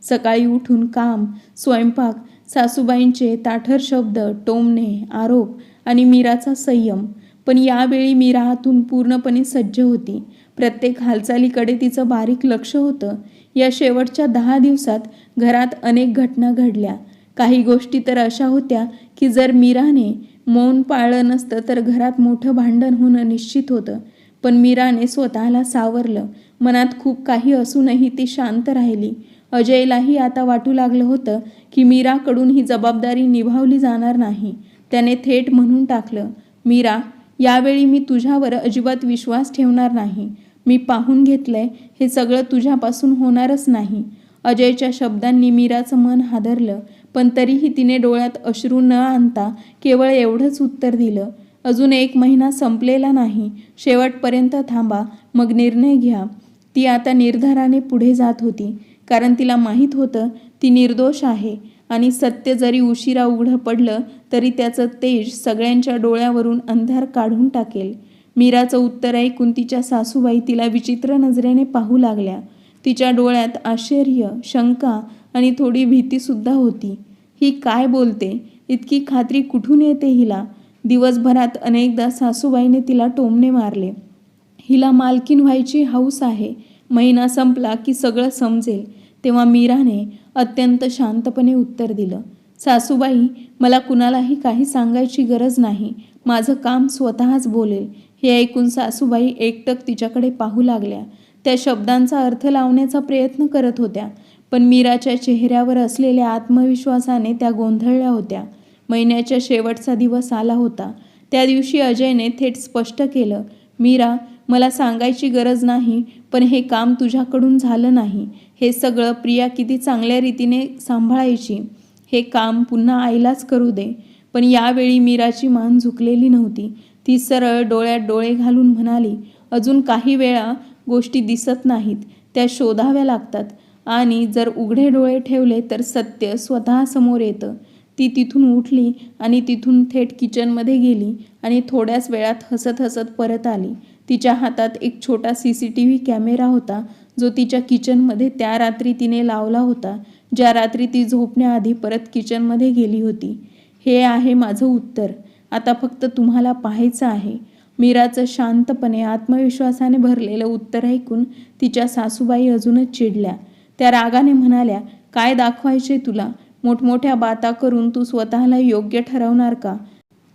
सकाळी उठून काम, स्वयंपाक, सासूबाईंचे ताठर शब्द, टोमणे, आरोप आणि मीराचा संयम. पण यावेळी मीरा आतून पूर्णपणे सज्ज होती. प्रत्येक हालचालीकडे तिचं बारीक लक्ष होतं. या शेवटच्या 10 दिवसात घरात अनेक घटना घडल्या. काही गोष्टी तर अशा होत्या की जर मीराने मौन पाळलं नसतं तर घरात मोठं भांडण होणं निश्चित होतं. पण मीराने स्वतःला सावरलं. मनात खूप काही असूनही ती शांत राहिली. अजयलाही आता वाटू लागलं होतं की मीराकडून ही जबाबदारी निभावली जाणार नाही. त्याने थेट म्हणून टाकलं, मीरा, यावेळी मी तुझ्यावर अजिबात विश्वास ठेवणार नाही. मी पाहून घेतलंय हे सगळं तुझ्यापासून होणारच नाही. अजयच्या शब्दांनी मीराचं मन हादरलं. पण तरीही तिने डोळ्यात अश्रू न आणता केवळ एवढंच उत्तर दिलं, अजून 1 महिना संपलेला नाही. शेवटपर्यंत थांबा, मग निर्णय घ्या. ती आता निर्धाराने पुढे जात होती. कारण तिला माहीत होतं ती निर्दोष आहे आणि सत्य जरी उशिरा उघडं पडलं तरी त्याचं तेज सगळ्यांच्या डोळ्यावरून अंधार काढून टाकेल. मीराचं उत्तर ऐकून तिच्या सासूबाई तिला विचित्र नजरेने पाहू लागल्या. तिच्या डोळ्यात आश्चर्य, शंका आणि थोडी भीतीसुद्धा होती. ही काय बोलते? इतकी खात्री कुठून येते हिला? दिवसभरात अनेकदा सासूबाईने तिला टोमणे मारले. हिला मालकीण व्हायची हौस आहे. महिना संपला की सगळं समजेल. तेव्हा मीराने अत्यंत शांतपणे उत्तर दिलं, सासूबाई, मला कुणालाही काही सांगायची गरज नाही. माझं काम स्वतःच बोलेल. हे ऐकून सासूबाई एकटक तिच्याकडे पाहू लागल्या. त्या शब्दांचा अर्थ लावण्याचा प्रयत्न करत होत्या. पण मीराच्या चेहऱ्यावर असलेल्या आत्मविश्वासाने त्या गोंधळल्या होत्या. महिन्याच्या शेवटचा दिवस आला होता. त्या दिवशी अजयने थेट स्पष्ट केलं, मीरा, मला सांगायची गरज नाही, पण हे काम तुझ्याकडून झालं नाही. हे सगळं प्रिया किती चांगल्या रीतीने सांभाळायची. हे काम पुन्हा आईलाच करू दे. पण यावेळी मीराची मान झुकलेली नव्हती. ती सरळ डोळ्यात डोळे घालून म्हणाली, अजून काही वेळा गोष्टी दिसत नाहीत, त्या शोधाव्या लागतात आणि जर उघडे डोळे ठेवले तर सत्य स्वतः समोर येतं. ती तिथून उठली आणि तिथून थेट किचनमध्ये गेली आणि थोड्याच वेळात हसत हसत परत आली. तिच्या हातात एक छोटा CCTV कॅमेरा होता, जो तिच्या किचनमध्ये त्या रात्री तिने लावला होता, ज्या रात्री ती झोपण्याआधी परत किचनमध्ये गेली होती. हे आहे माझं उत्तर. आता फक्त तुम्हाला पाहायचं आहे. मीराचं शांतपणे आत्मविश्वासाने भरलेलं उत्तर ऐकून तिच्या सासूबाई अजूनच चिडल्या. त्या रागाने म्हणाल्या, काय दाखवायचे तुला? मोठमोठ्या बाता करून तू स्वतःला योग्य ठरवणार का?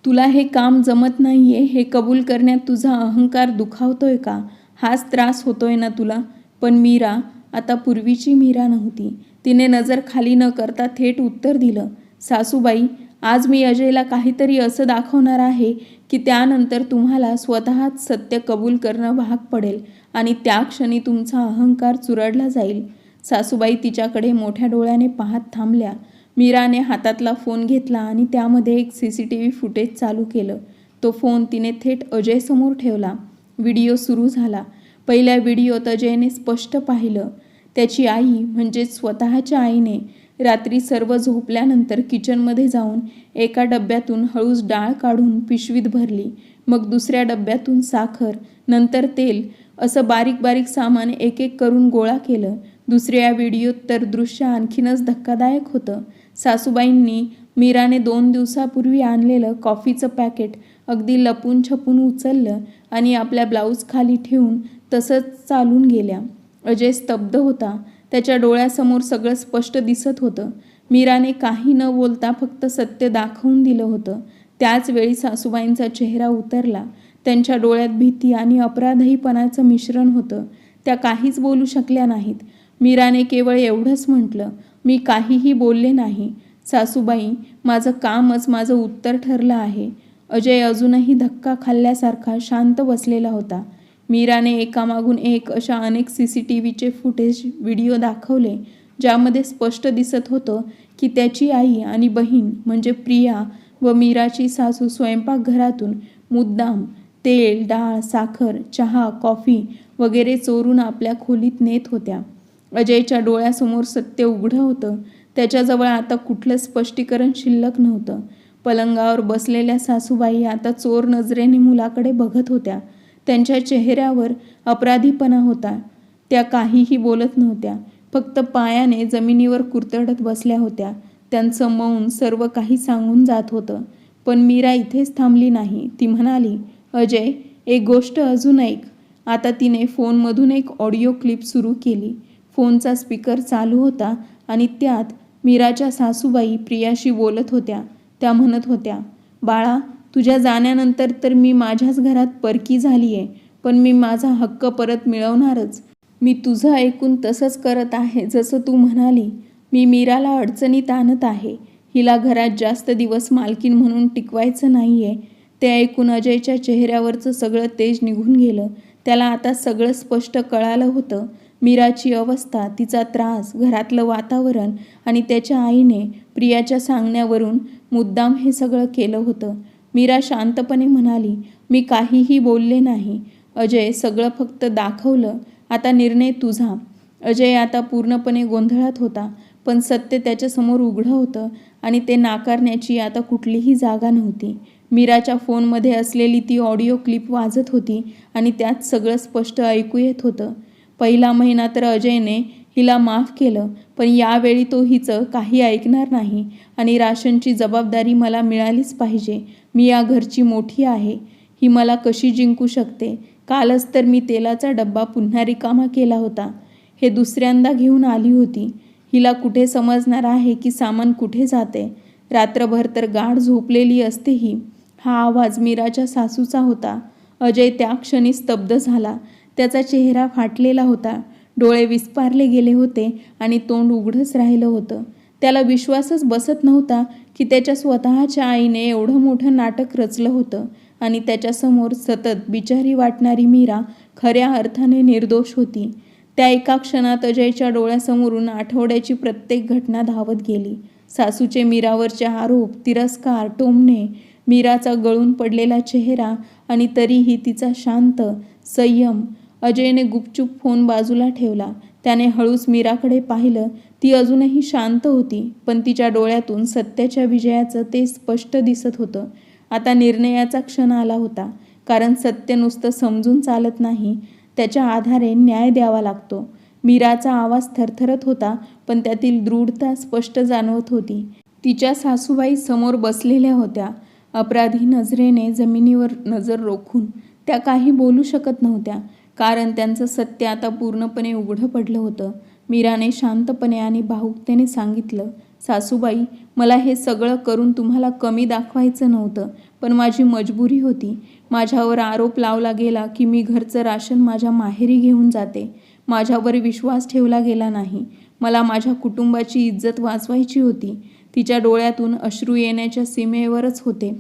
तुला हे काम जमत नाहीये हे कबूल करण्यात तुझा अहंकार दुखावतोय का? हाच त्रास होतोय ना तुला? पण मीरा आता पूर्वीची मीरा नव्हती. तिने नजर खाली न करता थेट उत्तर दिलं, सासूबाई, आज मी अजयला काहीतरी असं दाखवणार आहे की त्यानंतर तुम्हाला स्वतःच सत्य कबूल करणं भाग पडेल आणि त्या क्षणी तुमचा अहंकार चुरडला जाईल. सासूबाई तिच्याकडे मोठ्या डोळ्याने पाहत थांबल्या. मीराने हातातला फोन घेतला आणि त्यामध्ये एक CCTV फुटेज चालू केलं. तो फोन तिने थेट अजयसमोर ठेवला. व्हिडिओ सुरू झाला. पहिल्या व्हिडिओत अजयने स्पष्ट पाहिलं, त्याची आई म्हणजेच स्वतःच्या आईने रात्री सर्व झोपल्यानंतर किचनमध्ये जाऊन एका डब्यातून हळूच डाळ काढून पिशवीत भरली. मग दुसऱ्या डब्यातून साखर, नंतर तेल, असं बारीक बारीक सामान एक एक करून गोळा केलं. दुसऱ्या व्हिडिओत तर दृश्य आणखीनच धक्कादायक होतं. सासूबाईंनी मीराने 2 दिवसापूर्वी आणलेलं कॉफीचं पॅकेट अगदी लपून छपून उचललं आणि आपल्या ब्लाऊज खाली ठेवून तसंच चालून गेल्या. अजय स्तब्ध होता. त्याच्या डोळ्यासमोर सगळं स्पष्ट दिसत होतं. मीराने काही न बोलता फक्त सत्य दाखवून दिलं होतं. त्याच वेळी सासूबाईंचा चेहरा उतरला. त्यांच्या डोळ्यात भीती आणि अपराधीपणाचं मिश्रण होतं. त्या काहीच बोलू शकल्या नाहीत. मीराने केवळ एवढंच म्हटलं, मी काहीही बोलले नाही. सासूबाई, माझं कामच माझं उत्तर ठरलं आहे. अजय अजूनही धक्का खाल्ल्यासारखा शांत बसलेला होता. मीराने एकामागून एक अशा अनेक CCTVचे फुटेज व्हिडिओ दाखवले ज्यामध्ये स्पष्ट दिसत होतं की त्याची आई आणि बहीण म्हणजे प्रिया व मीराची सासू स्वयंपाकघरातून मुद्दाम तेल, डाळ, साखर, चहा, कॉफी वगैरे चोरून आपल्या खोलीत नेत होत्या. अजयच्या डोळ्यासमोर सत्य उघडं होतं. त्याच्याजवळ आता कुठलं स्पष्टीकरण शिल्लक नव्हतं. पलंगावर बसलेल्या सासूबाई आता चोर नजरेने मुलाकडे बघत होत्या. त्यांच्या चेहऱ्यावर अपराधीपणा होता. त्या काहीही बोलत नव्हत्या. फक्त पायाने जमिनीवर कुरतडत बसल्या होत्या. त्यांचं मौन सर्व काही सांगून जात होतं. पण मीरा इथेच थांबली नाही. ती म्हणाली, अजय, एक गोष्ट अजून ऐक. आता तिने फोनमधून एक ऑडिओ क्लिप सुरू केली. फोनचा स्पीकर चालू होता आणि त्यात मीराच्या सासूबाई प्रियाशी बोलत होत्या. त्या म्हणत होत्या, बाळा, तुझ्या जाण्यानंतर तर मी माझ्याच घरात परकी झाली आहे, पण मी माझा हक्क परत मिळवणारच. मी तुझं ऐकून तसंच करत आहे जसं तू म्हणाली. मी मीराला अडचणीत आणत आहे. हिला घरात जास्त दिवस मालकीण म्हणून टिकवायचं नाही आहे. ते ऐकून अजयच्या चेहऱ्यावरचं सगळं तेज निघून गेलं. त्याला आता सगळं स्पष्ट कळालं होतं. मीराची अवस्था, तिचा त्रास, घरातलं वातावरण आणि त्याच्या आईने प्रियाच्या सांगण्यावरून मुद्दाम हे सगळं केलं होतं. मीरा शांतपणे म्हणाली, मी काहीही बोलले नाही. अजय, सगळं फक्त दाखवलं. आता निर्णय तुझा. अजय आता पूर्णपणे गोंधळात होता. पण सत्य त्याच्यासमोर उघडं होतं आणि ते नाकारण्याची आता कुठलीही जागा नव्हती. मीराच्या फोनमध्ये असलेली ती ऑडिओ क्लिप वाजत होती आणि त्यात सगळं स्पष्ट ऐकू येत होतं. पहिला महिना तर अजयने हिला माफ केलं, पण यावेळी तो हिचं काही ऐकणार नाही आणि राशनची जबाबदारी मला मिळालीच पाहिजे. मी या घरची मोठी आहे. ही मला कशी जिंकू शकते? कालच तर मी तेलाचा डब्बा पुन्हा रिकामा केला होता. हे दुसऱ्यांदा घेऊन आली होती. हिला कुठे समजणार आहे की सामान कुठे जाते? रात्रभर तर गाढ झोपलेली असते ही. हा आवाज मीराच्या सासूचा होता. अजय त्या क्षणी स्तब्ध झाला. त्याचा चेहरा फाटलेला होता. डोळे विस्पारले गेले होते आणि तोंड उघडंच राहिलं होतं. त्याला विश्वासच बसत नव्हता की त्याच्या स्वतःच्या आईने एवढं मोठं नाटक रचलं होतं आणि त्याच्यासमोर सतत बिचारी वाटणारी मीरा खऱ्या अर्थाने निर्दोष होती. त्या एका क्षणात अजयच्या डोळ्यासमोरून आठवड्याची प्रत्येक घटना धावत गेली. सासूचे मीरावरचे आरोप, तिरस्कार, टोमणे, मीराचा गळून पडलेला चेहरा आणि तरीही तिचा शांत संयम. अजयने गुपचूप फोन बाजूला ठेवला. त्याने हळूच मीराकडे पाहिलं. ती अजूनही शांत होती, पण तिच्या डोळ्यातून सत्याच्या विजयाचं ते स्पष्ट दिसत होतं. आता निर्णयाचा क्षण आला होता. कारण सत्य नुसतं समजून चालत नाही, त्याच्या आधारे न्याय द्यावा लागतो. मीराचा आवाज थरथरत होता, पण त्यातील दृढता स्पष्ट जाणवत होती. तिच्या सासूबाई समोर बसलेल्या होत्या. अपराधी नजरेने जमिनीवर नजर रोखून त्या काही बोलू शकत नव्हत्या, कारण त्यांचं सत्य आता पूर्णपणे उघडं पडलं होतं. मीराने शांतपणे आणि भावुकतेने सांगितलं, सासूबाई, मला हे सगळं करून तुम्हाला कमी दाखवायचं नव्हतं, पण माझी मजबुरी होती. माझ्यावर आरोप लावला गेला की मी घरचं राशन माझ्या माहेरी घेऊन जाते. माझ्यावर विश्वास ठेवला गेला नाही. मला माझ्या कुटुंबाची इज्जत वाचवायची होती. तिच्या डोळ्यातून अश्रू येण्याच्या सीमेवरच होते,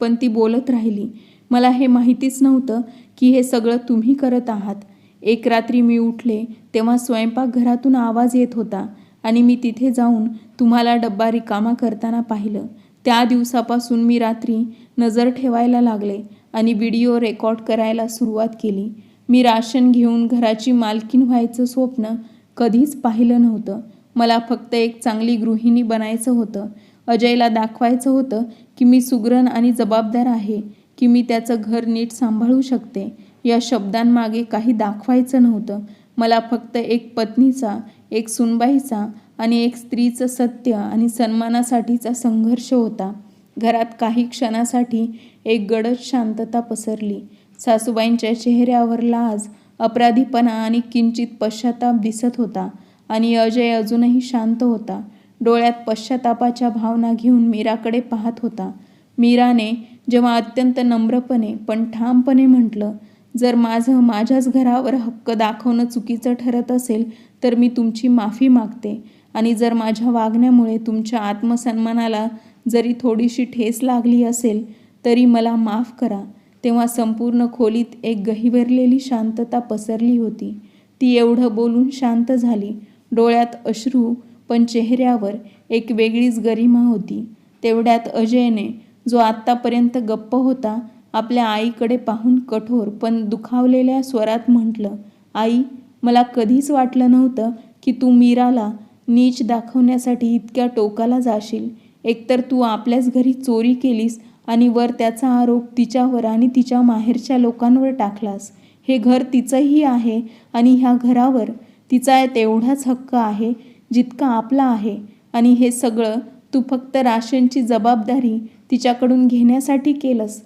पण ती बोलत राहिली. मला हे माहितीच नव्हतं की हे सगळं तुम्ही करत आहात. एक रात्री मी उठले तेव्हा स्वयंपाकघरातून आवाज येत होता आणि मी तिथे जाऊन तुम्हाला डब्बा रिकामा करताना पाहिलं. त्या दिवसापासून मी रात्री नजर ठेवायला लागले आणि व्हिडिओ रेकॉर्ड करायला सुरुवात केली. मी राशन घेऊन घराची मालकीण व्हायचं स्वप्न कधीच पाहिलं नव्हतं. मला फक्त एक चांगली गृहिणी बनायचं होतं. अजयला दाखवायचं होतं की मी सुगरण आणि जबाबदार आहे, की मी त्याचं घर नीट सांभाळू शकते. या शब्दांमागे काही दाखवायचं नव्हतं. मला फक्त एक पत्नीचा, एक सुनबाईचा आणि एक स्त्रीचं सत्य आणि सन्मानासाठीचा संघर्ष होता. घरात काही क्षणासाठी एक गडद शांतता पसरली. सासूबाईंच्या चेहऱ्यावर लाज, अपराधीपणा आणि किंचित पश्चाताप दिसत होता आणि अजय अजूनही शांत होता. डोळ्यात पश्चातापाच्या भावना घेऊन मीराकडे पाहत होता. मीराने जेव्हा अत्यंत नम्रपणे पण ठामपणे म्हटलं, जर माझ्याच घरावर हक्क दाखवणं चुकीचं ठरत असेल तर मी तुमची माफी मागते आणि जर माझ्या वागण्यामुळे तुमच्या आत्मसन्मानाला जरी थोडीशी ठेस लागली असेल तरी मला माफ करा. तेव्हा संपूर्ण खोलीत एक गहिवरलेली शांतता पसरली होती. ती एवढं बोलून शांत झाली. डोळ्यात अश्रू पण चेहऱ्यावर एक वेगळीच गरिमा होती. तेवढ्यात अजयने, जो आत्तापर्यंत गप्प होता, आपल्या आईकडे पाहून कठोर पण दुखावलेल्या स्वरात म्हटलं, आई, मला कधीच वाटलं नव्हतं की तू मीराला नीच दाखवण्यासाठी इतक्या टोकाला जाशील. एकतर तू आपल्याच घरी चोरी केलीस आणि वर त्याचा आरोप तिच्यावर आणि तिच्या माहेरच्या लोकांवर टाकलास. हे घर तिचंही आहे आणि ह्या घरावर तिचा तेवढाच हक्क आहे जितका आपला आहे आणि हे सगळं तू फक्त राशनची जबाबदारी तिच्याकडून घेण्यासाठी केलंस.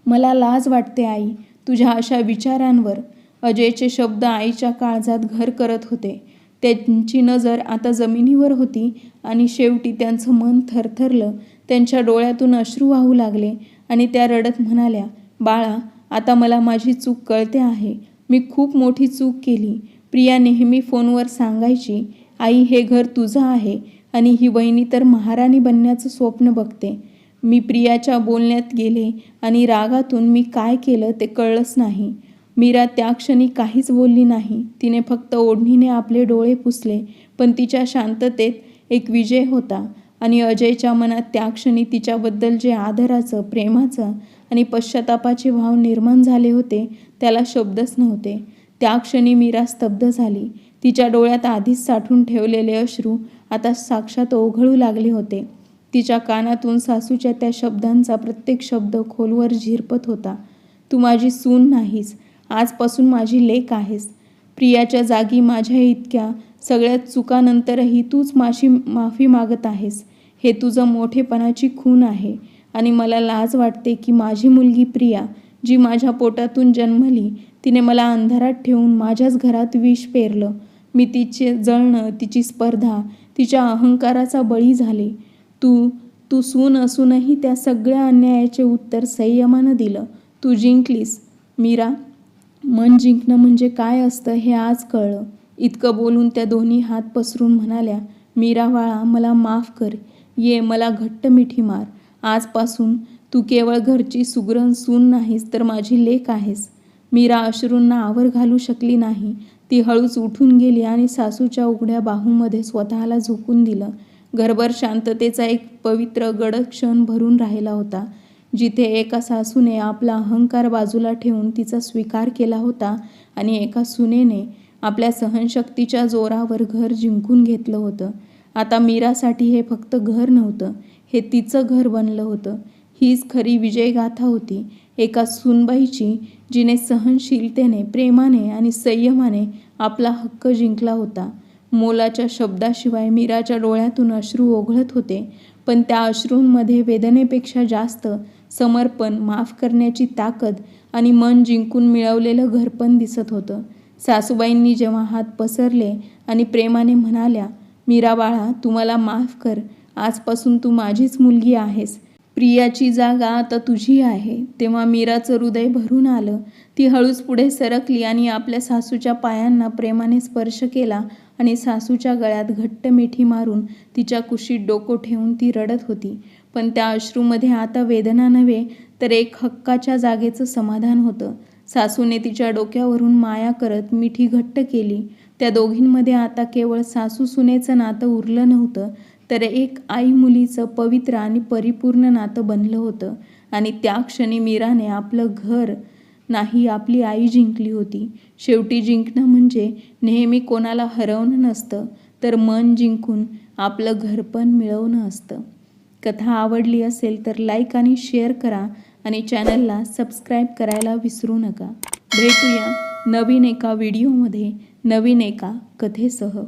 मला लाज वाटते आई, तुझ्या अशा विचारांवर. अजयचे शब्द आईच्या काळजात घर करत होते. त्यांची नजर आता जमिनीवर होती आणि शेवटी त्यांचं मन थरथरलं. त्यांच्या डोळ्यातून अश्रू वाहू लागले आणि त्या रडत म्हणाल्या, बाळा, आता मला माझी चूक कळते आहे. मी खूप मोठी चूक केली. प्रिया नेहमी फोनवर सांगायची, आई, हे घर तुझं आहे आणि ही वहिनी तर महाराणी बनण्याचं स्वप्न बघते. मी प्रियाच्या बोलण्यात गेले आणि रागातून मी काय केलं ते कळलंच नाही. मीरा त्या क्षणी काहीच बोलली नाही. तिने फक्त ओढणीने आपले डोळे पुसले, पण तिच्या शांततेत एक विजय होता आणि अजयच्या मनात त्या क्षणी तिच्याबद्दल जे आदराचं, प्रेमाचं आणि पश्चातापाचे भाव निर्माण झाले होते, त्याला शब्दच नव्हते. त्या क्षणी मीरा स्तब्ध झाली. तिच्या डोळ्यात आधीच साठवून ठेवलेले अश्रू आता साक्षात ओघळू लागले होते. तिच्या कानातून सासूच्या त्या शब्दांचा प्रत्येक शब्द खोलवर झिरपत होता. तू माझी सून नाहीस, आजपासून माझी लेक आहेस. प्रियाच्या जागी माझ्या इतक्या सगळ्या चुकांनंतरही तूच माझी माफी मागत आहेस. हे तुझं मोठेपणाची खूण आहे आणि मला लाज वाटते की माझी मुलगी प्रिया, जी माझ्या पोटातून जन्मली, तिने मला अंधारात ठेवून माझ्याच घरात विष पेरलं. मी तिचे जळणं, तिची स्पर्धा, तिच्या अहंकाराचा बळी झाले. तू सून असूनही त्या सगळ्या अन्यायाचे उत्तर संयमानं दिलं. तू जिंकलीस. मीरा, मन जिंकणं म्हणजे काय असतं हे आज कळलं. इतकं बोलून त्या दोन्ही हात पसरून म्हणाल्या, मीरा बाळा, मला माफ कर. ये, मला घट्ट मिठी मार. आजपासून तू केवळ घरची सुगरण सून नाहीस तर माझी लेक आहेस. मीरा अश्रूंना आवर घालू शकली नाही. ती हळूच उठून गेली आणि सासूच्या उघड्या बाहूंमध्ये स्वतःला झोकून दिलं. घरभर शांततेचा एक पवित्र गडद क्षण भरून राहिला होता, जिथे एका सासूने आपला अहंकार बाजूला ठेवून तिचा स्वीकार केला होता आणि एका सुनेने आपल्या सहनशक्तीच्या जोरावर घर जिंकून घेतलं होतं. आता मीरासाठी हे फक्त घर नव्हतं, हे तिचं घर बनलं होतं. हीच खरी विजयगाथा होती, एका सूनबाईची, जिने सहनशीलतेने, प्रेमाने आणि संयमाने आपला हक्क जिंकला होता. मोलाच्या शब्दाशिवाय मीराच्या डोळ्यातून अश्रू ओघळत होते, पण त्या अश्रूंमध्ये वेदनेपेक्षा जास्त समर्पण, माफ करण्याची ताकद आणि मन जिंकून मिळवलेलं घरपण दिसत होतं. सासूबाईंनी जेव्हा हात पसरले आणि प्रेमाने म्हणाल्या, मीरा बाळा, तू मला माफ कर. आजपासून तू माझीच मुलगी आहेस. प्रियाची जागा आता तुझी आहे. तेव्हा मीराचं हृदय भरून आलं. ती हळूच पुढे सरकली आणि आपल्या सासूच्या पायांना प्रेमाने स्पर्श केला आणि सासूच्या गळ्यात घट्ट मिठी मारून तिच्या कुशीत डोकं ठेवून ती रडत होती. पण त्या अश्रूमध्ये आता वेदना नव्हे तर एक हक्काच्या जागेचं समाधान होतं. सासूने तिच्या डोक्यावरून माया करत मिठी घट्ट केली. त्या दोघींमध्ये आता केवळ सासू-सुनेचं नातं उरलं नव्हतं, तर एक आई-मुलीचं पवित्र आणि परिपूर्ण नातं बनलं होतं. आणि त्या क्षणी मीराने आपलं घर नाही, आपली आई जिंकली होती. शेवटी जिंकणं म्हणजे नेहमी कोणाला हरवणं नसतं, तर मन जिंकून आपलं घर पण मिळवणं असतं. कथा आवडली असेल तर लाईक आणि शेअर करा आणि चॅनलला सबस्क्राईब करायला विसरू नका. भेटूया नवीन एका व्हिडिओमध्ये नवीन एका कथेसह.